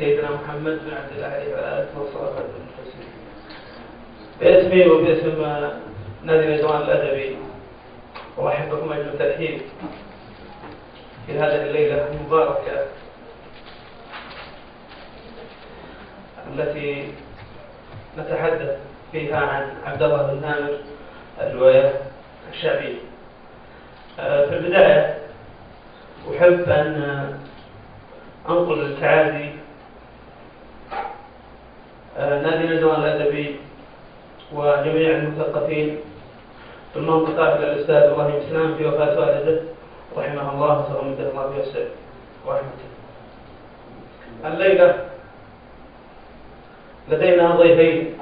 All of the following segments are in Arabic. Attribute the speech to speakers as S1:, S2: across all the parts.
S1: سيدنا محمد بن عبد الله عليه وعلى آله وصحبه وسلم. باسمي وباسم نادي نجوان الأدبي أرحب بكم أجل الترحيب في هذه الليلة المباركة التي نتحدث فيها عن عبد الله بن ثامر الرواية الشعبية. في البداية أحب أن أنقل التعازي نادي نجوان الأدبي وجميع المثقفين في المنطقة إلى الأستاذ إبراهيم سلام في وفاة والده رحمه الله وتغمده الله بيسره ورحمته. الليلة لدينا ضيفين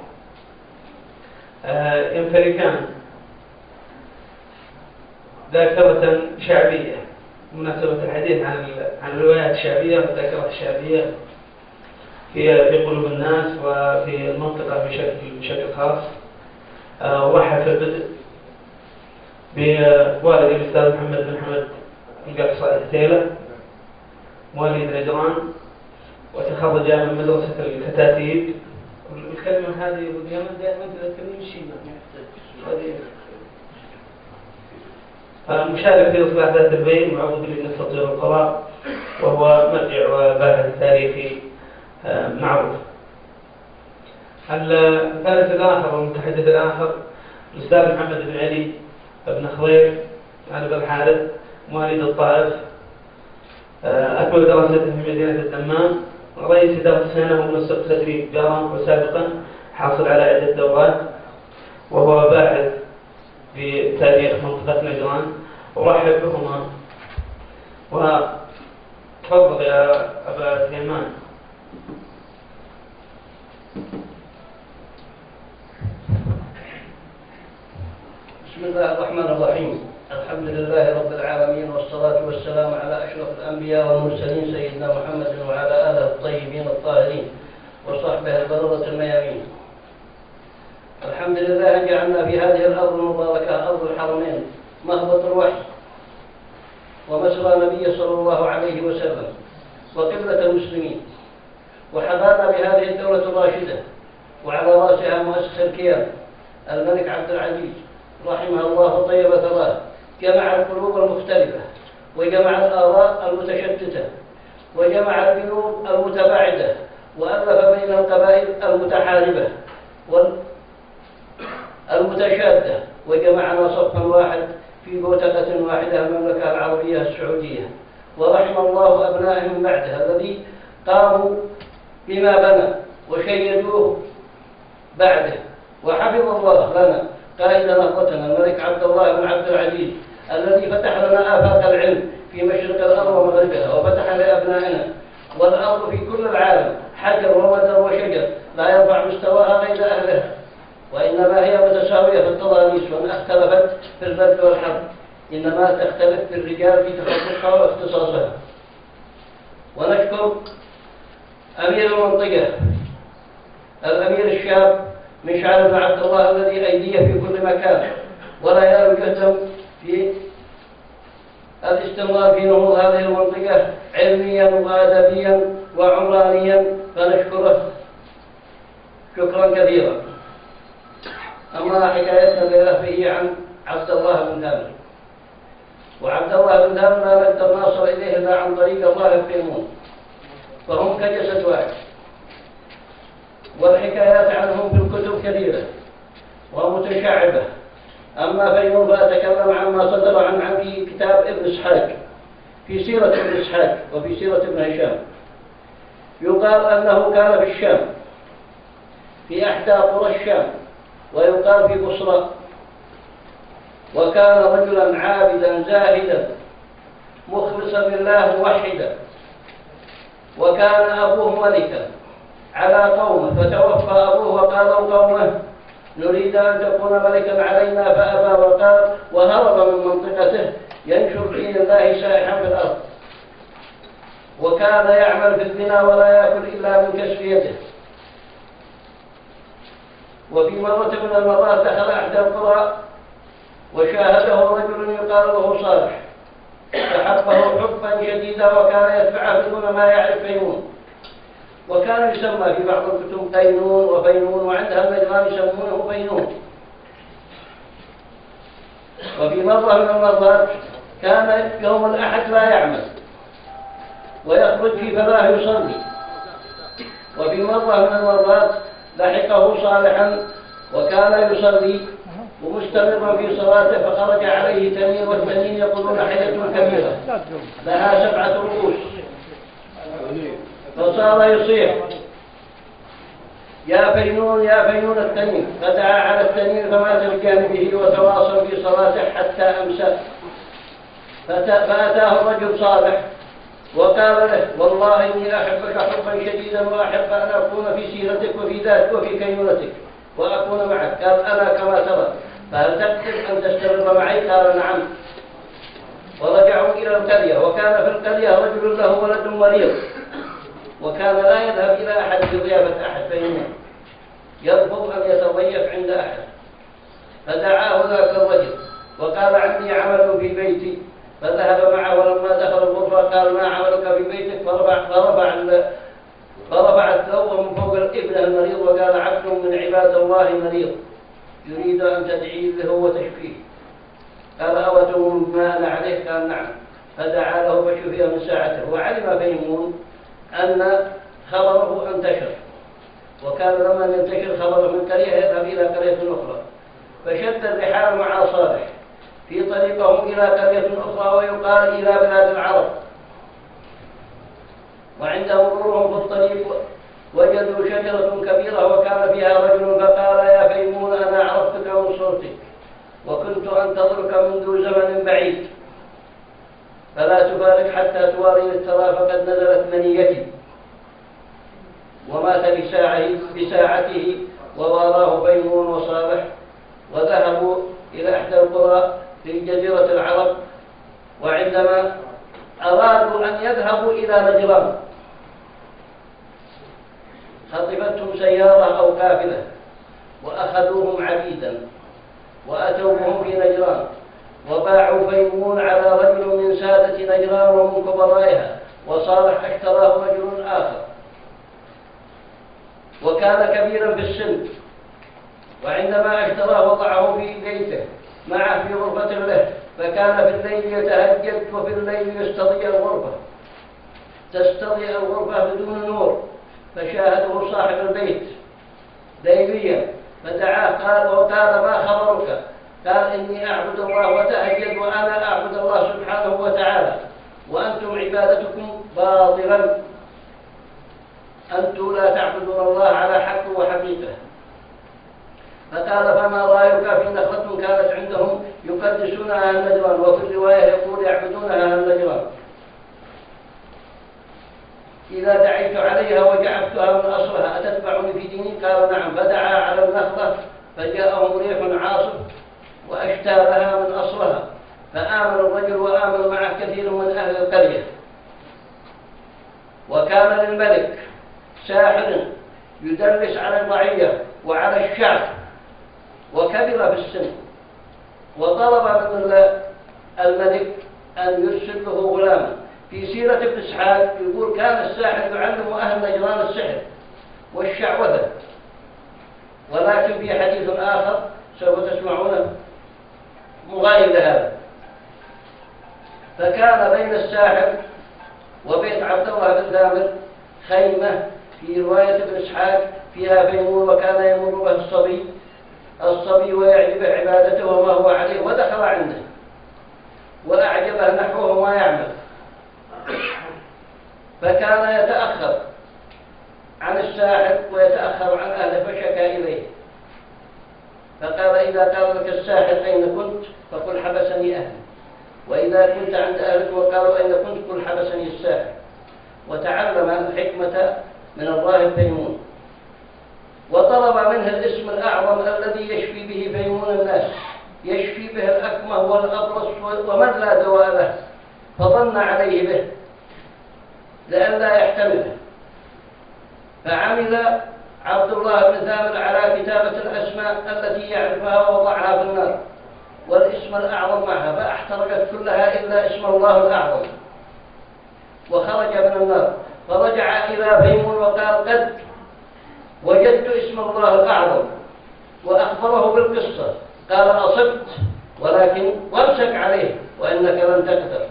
S1: يمتلكان ذاكرة شعبية بمناسبة الحديث عن الروايات الشعبية والذاكرة الشعبية في قلوب الناس وفي المنطقة بشكل خاص. أرحب في البدء بوالد الأستاذ محمد بن حمد القصائي التيلة مواليد نجران وتخرج من مدرسة الكتاتيب. الكلمة هذه دائما تذكرني شيء مشارك في إصلاح ذات البين وعضو بلجنة تطوير القراء، وهو مرجع وباحث تاريخي معروف. الثالث الآخر والمتحدث الآخر الأستاذ محمد بن علي بن خضير بن الحارث مواليد الطائف، أكمل دراسته في مدينة الدمام، رئيس إدارة سنة ومنسق تدريب جاران وسابقا حاصل على عدة دورات، وهو باحث في تاريخ منطقة نجران. أرحب بهما وتفضل يا أبا ثيمان.
S2: بسم الله الرحمن الرحيم. الحمد لله رب العالمين والصلاة والسلام على أشرف الأنبياء والمرسلين سيدنا محمد وعلى آله الطيبين الطاهرين وصحبه البررة الميامين. الحمد لله أن جعلنا في هذه الأرض المباركة أرض الحرمين مهبط الوحي ومسرى النبي صلى الله عليه وسلم وقبلة المسلمين، وحظانا بهذه الدولة الراشدة وعلى رأسها مؤسس الكيان الملك عبد العزيز رحمه الله طيب ثراه، جمع القلوب المختلفة وجمع الآراء المتشتتة وجمع الجنوب المتباعدة وألف بين القبائل المتحاربة والمتشادة وجمعنا صفا واحد في بوتقة واحدة المملكة العربية السعودية. ورحم الله أبنائه من بعدها الذي قاموا بما بنى وشيدوه بعده، وحفظ الله لنا قائد نهضتنا الملك عبد الله بن عبد العزيز الذي فتح لنا آفاق العلم في مشرق الأرض ومغربها، وفتح لأبنائنا والأرض في كل العالم حجر ومدر وشجر لا يرفع مستواها غير أهلها، وإنما هي متساوية في التضاريس وإن اختلفت في البذل والحرب إنما تختلف في الرجال في تخصصها واختصاصها. ونشكر أمير المنطقة الأمير الشاب مشعل بن عبد الله الذي أيديه في كل مكان ولا يزال يهتم في الاستمرار في نهوض هذه المنطقة علميا وأدبيا وعمرانيا، فنشكره شكرا كثيرا. أما حكايتنا الليلة فهي عن عبد الله بن ثامر، وعبد الله بن ثامر لا نقدر نصل إليه إلا عن طريق الله القيمون، فهم كجسد واحد، والحكايات عنهم في الكتب كثيرة ومتشعبة. أما فيمون فأتكلم عما صدر عن في كتاب ابن إسحاق في سيرة ابن إسحاق وفي سيرة ابن هشام. يقال أنه كان في الشام في إحدى قرى الشام، ويقال في بصرى، وكان رجلا عابدا زاهدا مخلصا لله موحدا، وكان أبوه ملكا على قومه، فتوفى أبوه وقالوا قومه نريد أن تكون ملكا علينا، فأبى وقال، وهرب من منطقته ينشر دين الله سائحا في الأرض. وكان يعمل في البناء ولا يأكل إلا من كسب يده. وفي مرة من المرات دخل أحد القرى وشاهده رجل يقال له صالح، فحبه حبا شديدا وكان يدفعه دون ما يعرف فيمون، وكان يسمى في بعض الكتب قينون وفينون، وعندها النجران يسمونه فينون. وفي مرة من المرات كان يوم الأحد لا يعمل ويخرج في فلاه يصلي. وفي مرة من المرات لحقه صالحا وكان يصلي ومستمرا في صلاته، فخرج عليه تنين، والتنين يقولون حية كبيرة لها 7 رؤوس، فصار يصيح يا فينون يا فينون التنين، فدعا على التنين فمات بجانبه وتواصل في صلاته حتى أمسى. فأتاه الرجل صالح وقال له والله إني أحبك حبا شديدا وأحب أن أكون في سيرتك وفي ذاتك وفي كينونتك وأكون معك. قال أنا كما ترى، فهل تقدر أن تستمر معي؟ قال نعم. ورجعوا إلى القرية، وكان في القرية رجل له ولد مريض، وكان لا يذهب إلى أحد بضيافة أحد، فإنه يرفض أن يتضيف عند أحد. فدعاه ذاك الرجل وقال عندي عمل في بيتي، فذهب معه، ولما دخل الغرفة قال ما عملك في بيتك؟ فرفع الثوب من فوق الابن المريض وقال عبد من عباد الله مريض يريد أن تدعي له وتشفيه. قال أوتم ما أنا عليه؟ قال نعم. فدعا له فشفي من ساعته. وعلم فيمون أن خبره انتشر، وكان لما ينتشر خبره من قرية يذهب إلى قرية أخرى، فشد الرحال مع صالح في طريقهم إلى قرية أخرى ويقال إلى بلاد العرب. وعند مرورهم في الطريق وجدوا شجرة كبيرة وكان فيها رجل، فقال يا فيمون أنا عرفتك من صوتك وكنت أنتظرك منذ زمن بعيد، فلا تفارق حتى تواري الترى، فقد نزلت منيتي. ومات بساعته وواراه فيمون وصالح، وذهبوا إلى إحدى القرى في جزيرة العرب. وعندما أرادوا أن يذهبوا إلى نجران خطفتهم سيارة أو قافلة وأخذوهم عبيدا وأتوا بهم في نجران، وباعوا فيمون على رجل من سادة نجران ومن كبرائها، وصالح اشتراه رجل آخر وكان كبيرا في السن. وعندما اشتراه وضعه في بيته معه في غرفة له، فكان في الليل يتهجد وفي الليل تستضيء الغرفة بدون نور، فشاهده صاحب البيت ليليا فدعاه وقال ما خبرك؟ قال إني أعبد الله وتهجد وأنا أعبد الله سبحانه وتعالى، وأنتم عبادتكم باطلا، أنتم لا تعبدون الله على حق وحقيقة. فقال فما رأيك في نخلة كانت عندهم يقدسونها النجران، وفي الرواية يقول يعبدونها النجران، إذا دعيت عليها وجعلتها من أصلها أتتبعني في ديني؟ قال نعم. فدعا على النخلة فجاءهم ريح عاصف وأشتابها من أصلها، فآمن الرجل وآمن معه كثير من أهل القرية. وكان للملك ساحر يدلس على الرعية وعلى الشعب، وكبر في السن، وطلب من الملك أن يرسل له غلاما. في سيرة ابن إسحاق يقول كان الساحر يعلم أهل نجران السحر والشعوذة، ولكن في حديث آخر سوف تسمعونه مغاير لهذا. فكان بين الساحر وبيت عبد الله بن ثامر خيمة في رواية ابن إسحاق فيها فيمون، وكان يمر به الصبي ويعجبه عبادته وما هو عليه، ودخل عنده وأعجبه نحوه ما يعمل، فكان يتأخر عن الساحر ويتأخر عن أهله، فشكى إليه فقال إذا قال لك الساحر أين كنت فقل حبسني أهلي، وإذا كنت عند أهلك وقالوا أين كنت قل حبسني الساحر. وتعلم الحكمة من الراهب فيمون، وطلب منه الاسم الأعظم الذي يشفي به فيمون الناس، يشفي به الأكمه والأبرص ومن لا دواء له، فظن عليه به لئلا يحتمله. فعمل عبد الله بن ثامر على كتابة الأسماء التي يعرفها ووضعها في النار، والاسم الأعظم معها، فاحترقت كلها إلا اسم الله الأعظم، وخرج من النار. فرجع إلى فيمون وقال قد وجدت اسم الله الأعظم، وأخبره بالقصة. قال أصبت، ولكن وامسك عليه وإنك لن تقدر.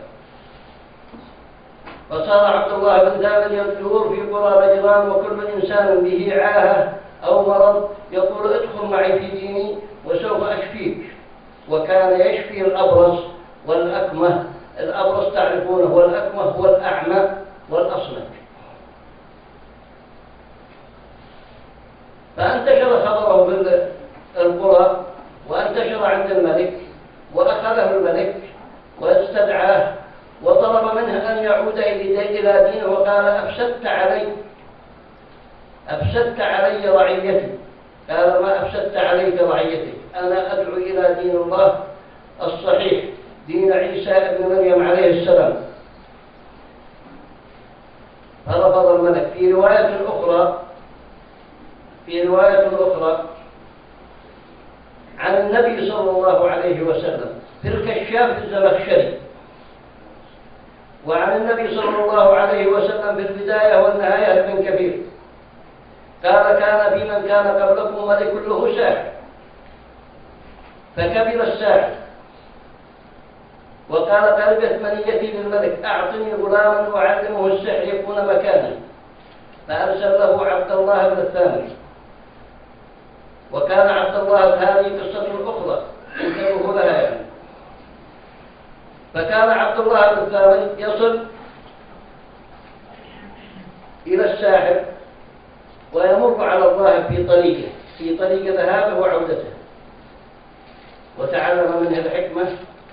S2: فصار عبد الله بن ثامر يدور في قرى نجران، وكل إنسان به عاهة أو مرض يقول ادخل معي في ديني وسوف أشفيك. وكان يشفي الأبرص والأكمه. الأبرص تعرفونه، والأكمه هو الأعمى والأصمت. فانتشر خبره بالقرى، وانتشر عند الملك، وأخذه الملك واستدعاه وطلب منه أن يعود إلى دينه، وقال أفسدت علي رعيتي. قال ما أفسدت عليك رعيتي، أنا أدعو إلى دين الله الصحيح، دين عيسى ابن مريم عليه السلام. فرفض الملك. في رواية أخرى عن النبي صلى الله عليه وسلم في الكشاف الزمخشري، وعن النبي صلى الله عليه وسلم في البداية والنهاية ابن كثير قال كان في من كان قبلكم ملك له ساحر، فكبر الساحر وقال قلبت منيتي للملك أعطني غلاما أعلمه السحر يكون مكاني، فأرسل له عبد الله بن ثامر. وكان عبد الله، هذه قصة أخرى انتبهوا لها يعني. فكان عبد الله بن ثامر يصل إلى الساحر ويمر على الله في طريق ذهابه وعودته، وتعلم منه الحكمة،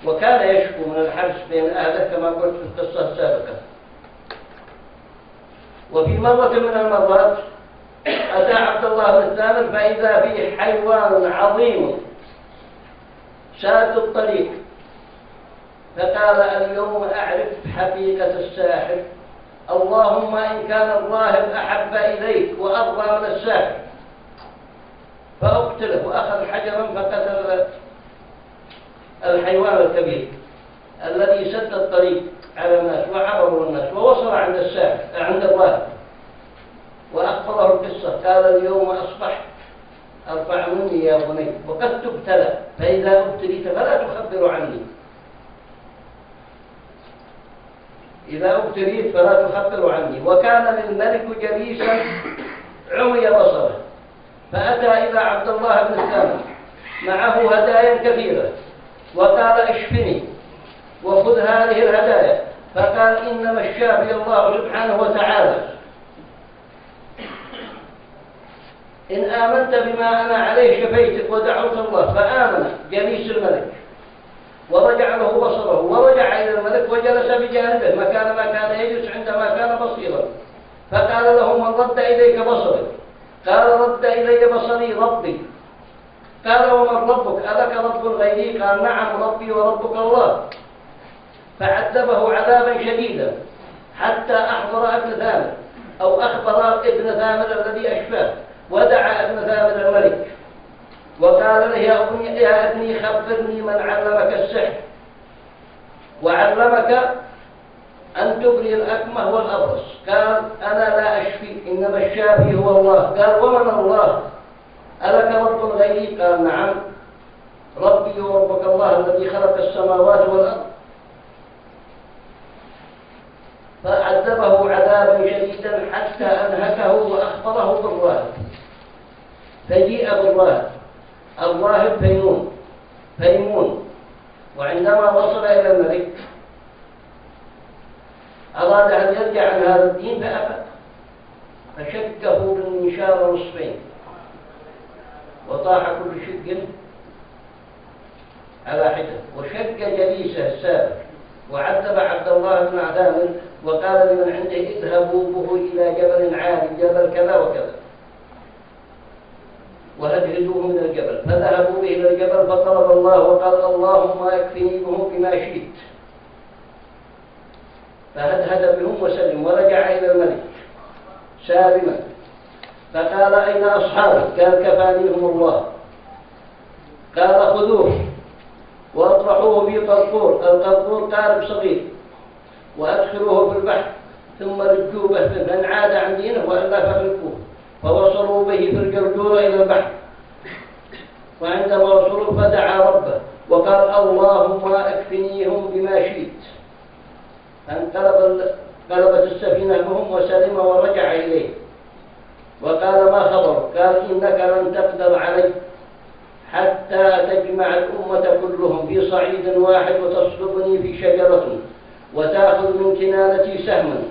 S2: وكان يشكو من الحبس بين أهله كما قلت في القصة السابقة. وفي مرة من المرات أتى عبد الله بن ثامر فإذا فيه حيوان عظيم ساد الطريق، فقال اليوم أعرف حقيقة الساحر، اللهم إن كان الراهب أحب إليك وأرضى من الساحر فأقتله. وأخذ حجرا فقتل الحيوان الكبير الذي سد الطريق على الناس وعبروا الناس، ووصل عند الساحر عند الراهب وأخبره القصة. قال اليوم أصبحت أرفع مني يا بني، وقد تبتلى، فإذا ابتليت فلا تخبر عني، إذا ابتليت فلا تخبر عني. وكان للملك جليسا عمي بصره، فأتى إلى عبد الله بن ثامر معه هدايا كثيرة وقال اشفني وخذ هذه الهدايا. فقال إنما الشافي الله سبحانه وتعالى، إن آمنت بما أنا عليه شفيتك. ودعوت الله فآمن جليس الملك ورجع له بصره، ورجع إلى الملك وجلس بجانبه مكان ما كان يجلس عندما كان بصيرا. فقال له من رد إليك بصرك؟ قال رد إلي بصري ربي. قال ومن ربك؟ ألك رب غيري؟ قال نعم ربي وربك الله. فعذبه عذابا شديدا حتى أحضر ابن ثامر أو أخبر ابن ثامر الذي أشفاه، ودعا ابن ثامر الملك وقال له يا ابني خبرني من علمك السحر وعلمك أن تبري الأكمه والأبرص؟ قال أنا لا أشفي، إنما الشافي هو الله. قال ومن الله؟ ألك رب غيري؟ قال نعم ربي وربك الله الذي خلق السماوات والأرض. فعذبه عذابا شديدا حتى أنهكه وأخبره بالراهب. فجيء بالراهب، الراهب فيمون، وعندما وصل إلى الملك أراد أن يرجع عن هذا الدين فأبى، فشقه بالمنشار نصفين وطاح كل شق على حدة، وشق جليسه السابق وعذب عبد الله بن ثامر وقال لمن عنده اذهبوا به إلى جبل عالي، جبل كذا وكذا، وهدهدوه من الجبل. فذهبوا به إلى الجبل فطلب الله وقال اللهم اكفني به بما شئت، فهدهد بهم وسلم ورجع إلى الملك سالما. فقال أين أصحابك؟ قال كفانيهم الله. قال خذوه واطرحوه في قرقور، القرقور قارب صغير، وأدخلوه في البحر ثم ردوا به من عاد عن دينه وإلا فأغرقوه، فوصلوا به في الجرجورة إلى البحر. وعندما وصلوا فدعا ربه وقال اللهم اكفنيهم بما شئت. قلبت السفينة بهم وسلم ورجع إليه، وقال ما خبر؟ قال إنك لن تقدر علي حتى تجمع الأمة كلهم في صعيد واحد وتصلبني في شجرة وتأخذ من كنانتي سهما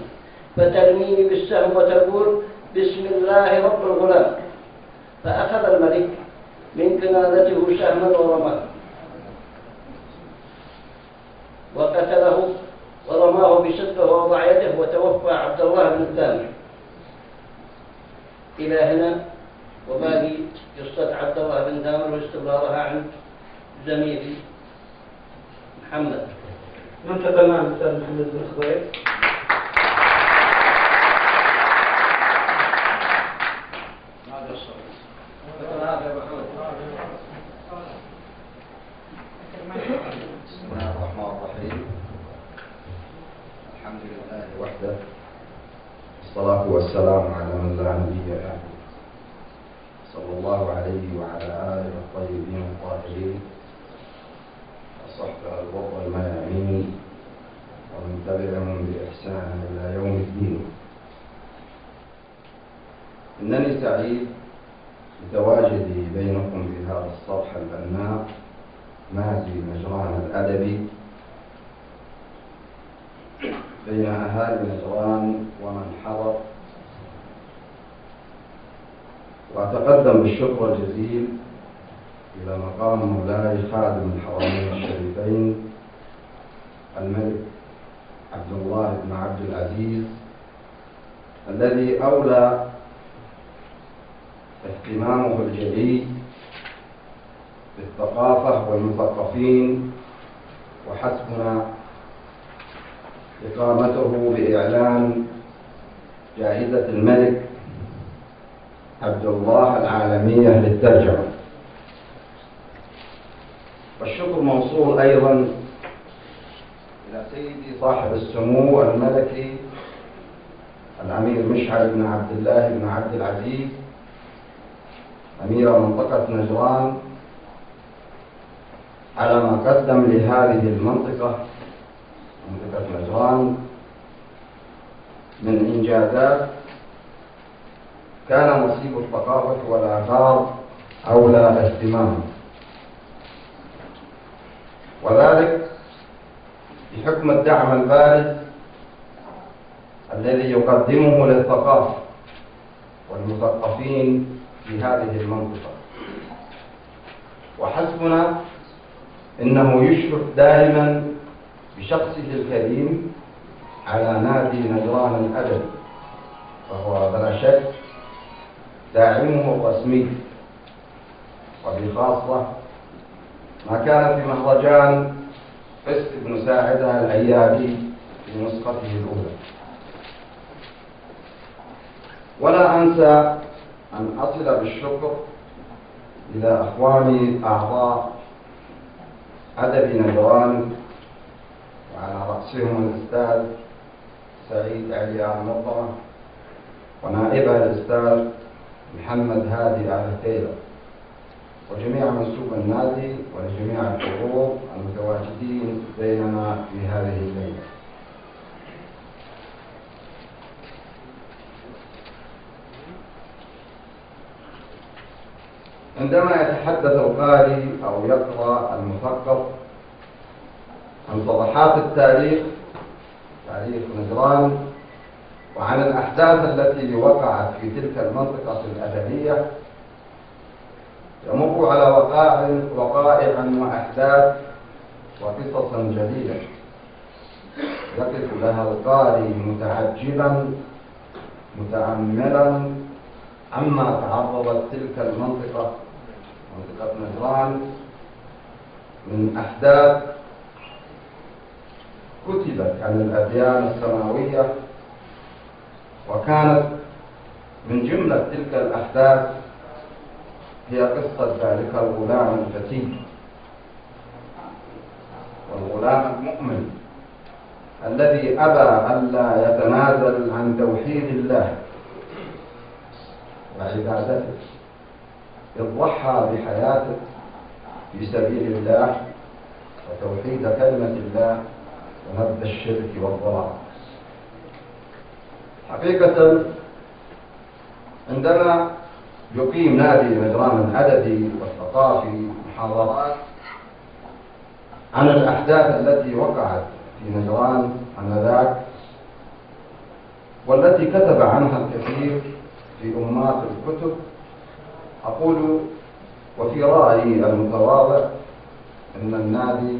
S2: فترميني بالسهم وتقول بسم الله رب الغلام. فأخذ الملك من كنانته سهما ورماه وقتله ورماه بصدقه ووضع يده وتوفى عبد الله بن ثامر. إلى هنا وباقي قصة عبد الله بن ثامر واستمرارها عن زميلي محمد.
S1: ننتقل مع الأستاذ محمد بن خضير.
S3: بسم الله الرحمن الرحيم. الحمد لله وحده، والصلاة والسلام على من لا نبي بعده، صلى الله عليه وعلى آله الطيبين الطاهرين وصحبه الغر الميامين ومن تبعهم بإحسان إلى يوم الدين. إنني سعيد بتواجدي بينكم في هذا الصرح البناء مازي نجران الأدبي بين أهالي نجران ومن حضر، وأتقدم بالشكر الجزيل إلى مقام مولاي خادم الحرمين الشريفين الملك عبد الله بن عبد العزيز، الذي أولى اهتمامه الجديد بالثقافة والمثقفين، وحسبنا إقامته بإعلان جائزة الملك عبد الله العالمية للترجمة. والشكر موصول أيضا إلى سيدي صاحب السمو الملكي الأمير مشعل بن عبد الله بن عبد العزيز أمير منطقة نجران على ما قدم لهذه المنطقة، منطقة نجران، من إنجازات كان نصيب الثقافة والآثار أولى اهتمامه، وذلك بحكم الدعم البارز الذي يقدمه للثقافة والمثقفين في هذه المنطقة. وحسبنا إنه يشرف دائما بشخصه الكريم على نادي نجران الأدبي، فهو بلا شك داعمه الرسمي، وبخاصة ما كان في مهرجان قسط بن ساعدة الأيابي في نسخته الأولى. ولا أنسى أن أصل بالشكر إلى أخواني أعضاء أدب نجران، وعلى رأسهم الأستاذ سعيد علي المطرة، ونائبه الأستاذ محمد هادي آل تيلر، وجميع منسوب النادي ولجميع الحضور المتواجدين بيننا في هذه الليلة. عندما يتحدث القارئ أو يقرأ المثقف عن صفحات التاريخ، تاريخ نجران، وعن الأحداث التي وقعت في تلك المنطقة الأدبية، يمر على وقائع وأحداث وقصصا جديدة يقف لها القارئ متعجبا متأملا عما تعرضت تلك المنطقة، منطقة نجران، من أحداث كتبت عن الأديان السماوية. وكانت من جملة تلك الأحداث هي قصة ذلك الغلام الفتي والغلام المؤمن الذي أبى ألا يتنازل عن توحيد الله وعبادته، إذ ضحى بحياته في سبيل الله وتوحيد كلمة الله ونبذ الشرك والضلال. حقيقة عندما يقيم نادي نجران الأدبي والثقافي محاضرات عن الأحداث التي وقعت في نجران آنذاك والتي كتب عنها الكثير في أمات الكتب، أقول وفي رأيي المتواضع أن النادي